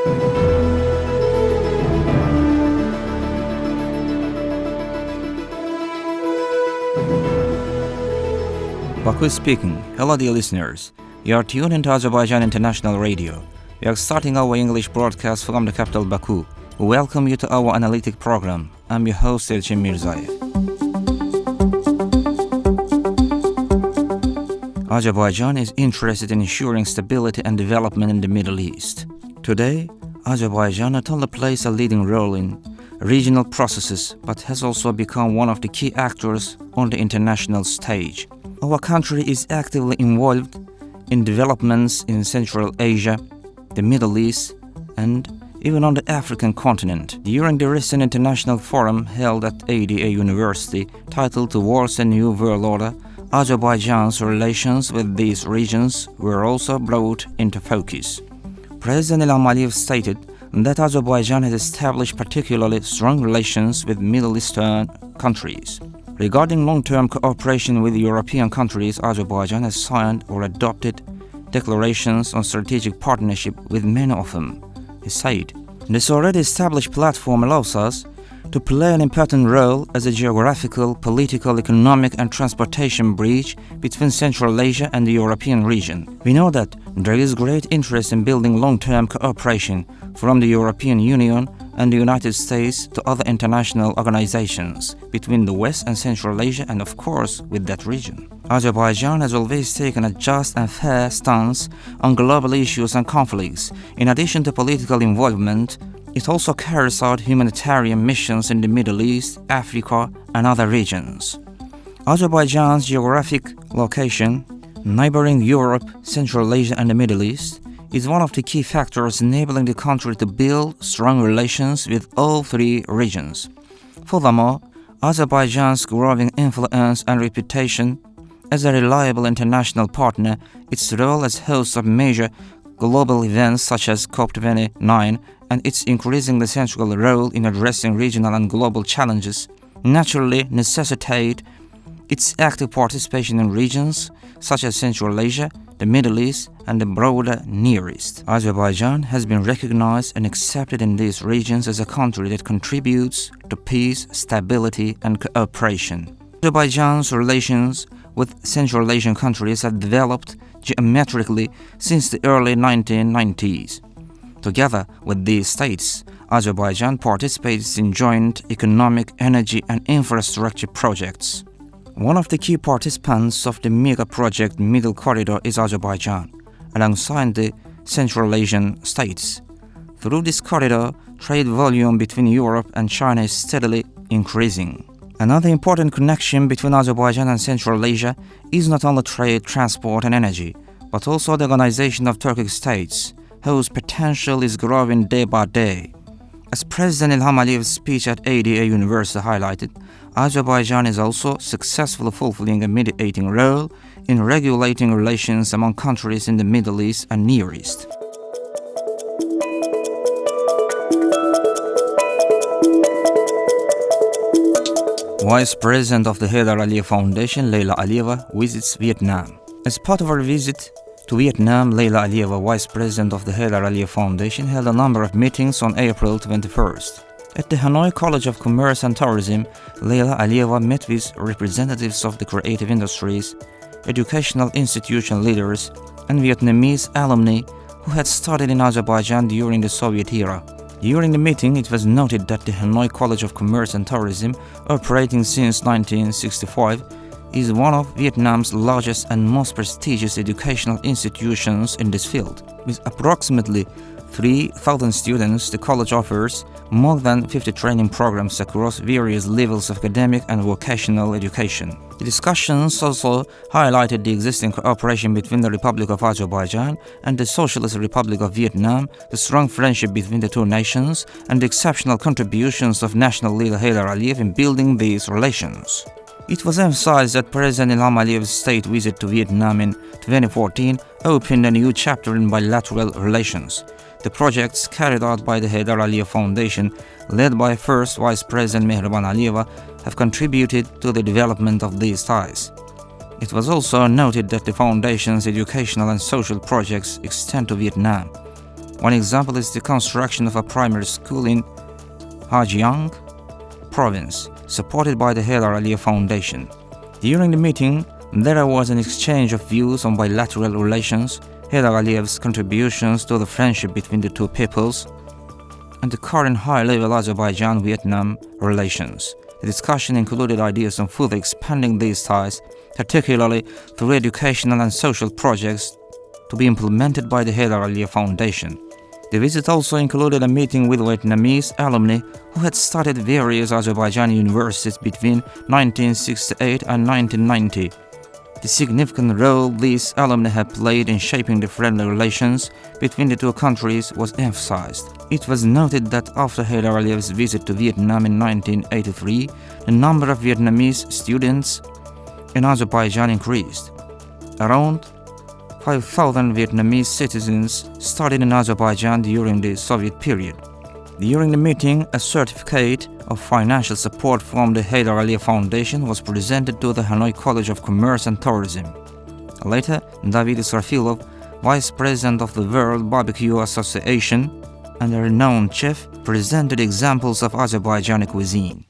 Baku speaking. Hello dear listeners. You are tuned into Azerbaijan International Radio. We are starting our English broadcast from the capital Baku. We welcome you to our analytic program. I'm your host Elçin Mirzayev. Azerbaijan is interested in ensuring stability and development in the Middle East. Today, Azerbaijan not only plays a leading role in regional processes, but has also become one of the key actors on the international stage. Our country is actively involved in developments in Central Asia, the Middle East, and even on the African continent. During the recent international forum held at ADA University titled Towards a New World Order, Azerbaijan's relations with these regions were also brought into focus. President Ilham Aliyev stated that Azerbaijan has established particularly strong relations with Middle Eastern countries. Regarding long-term cooperation with European countries, Azerbaijan has signed or adopted declarations on strategic partnership with many of them. He said, "This already established platform allows us to play an important role as a geographical, political, economic and transportation bridge between Central Asia and the European region. We know that there is great interest in building long-term cooperation from the European Union and the United States to other international organizations between the West and Central Asia and of course with that region. Azerbaijan has always taken a just and fair stance on global issues and conflicts. In addition to political involvement, it also carries out humanitarian missions in the Middle East, Africa and other regions. Azerbaijan's geographic location, neighboring Europe, Central Asia and the Middle East, is one of the key factors enabling the country to build strong relations with all three regions. Furthermore, Azerbaijan's growing influence and reputation as a reliable international partner, its role as host of major global events such as COP29, and its increasingly central role in addressing regional and global challenges naturally necessitate its active participation in regions such as Central Asia, the Middle East, and the broader Near East. Azerbaijan has been recognized and accepted in these regions as a country that contributes to peace, stability, and cooperation. Azerbaijan's relations with Central Asian countries have developed geometrically since the early 1990s. Together with these states, Azerbaijan participates in joint economic, energy, and infrastructure projects. One of the key participants of the mega project Middle Corridor is Azerbaijan, alongside the Central Asian states. Through this corridor, trade volume between Europe and China is steadily increasing. Another important connection between Azerbaijan and Central Asia is not only trade, transport, and energy, but also the organization of Turkic states, whose potential is growing day by day. As President Ilham Aliyev's speech at ADA University highlighted, Azerbaijan is also successfully fulfilling a mediating role in regulating relations among countries in the Middle East and Near East. Vice President of the Heydar Aliyev Foundation, Leyla Aliyeva, visits Vietnam. As part of her visit to Vietnam, Leyla Aliyeva, Vice President of the Heydar Aliyev Foundation, held a number of meetings on April 21st. At the Hanoi College of Commerce and Tourism, Leyla Aliyeva met with representatives of the creative industries, educational institution leaders, and Vietnamese alumni who had studied in Azerbaijan during the Soviet era. During the meeting, it was noted that the Hanoi College of Commerce and Tourism, operating since 1965, is one of Vietnam's largest and most prestigious educational institutions in this field. With approximately 3,000 students, the college offers more than 50 training programs across various levels of academic and vocational education. The discussions also highlighted the existing cooperation between the Republic of Azerbaijan and the Socialist Republic of Vietnam, the strong friendship between the two nations, and the exceptional contributions of national leader Heydar Aliyev in building these relations. It was emphasized that President Ilham Aliyev's state visit to Vietnam in 2014 opened a new chapter in bilateral relations. The projects carried out by the Heydar Aliyev Foundation, led by first Vice President Mehriban Aliyeva, have contributed to the development of these ties. It was also noted that the Foundation's educational and social projects extend to Vietnam. One example is the construction of a primary school in Hajiang province, supported by the Haidar Aliyev Foundation. During the meeting, there was an exchange of views on bilateral relations, Haidar Aliyev's contributions to the friendship between the two peoples, and the current high-level Azerbaijan-Vietnam relations. The discussion included ideas on further expanding these ties, particularly through educational and social projects to be implemented by the Haidar Aliyev Foundation. The visit also included a meeting with Vietnamese alumni who had studied various Azerbaijani universities between 1968 and 1990. The significant role these alumni have played in shaping the friendly relations between the two countries was emphasized. It was noted that after Haidar Aliyev's visit to Vietnam in 1983, the number of Vietnamese students in Azerbaijan increased. Around 5,000 Vietnamese citizens studied in Azerbaijan during the Soviet period. During the meeting, a certificate of financial support from the Haidar Aliyev Foundation was presented to the Hanoi College of Commerce and Tourism. Later, David Israfilov, Vice President of the World Barbecue Association and a renowned chef, presented examples of Azerbaijani cuisine.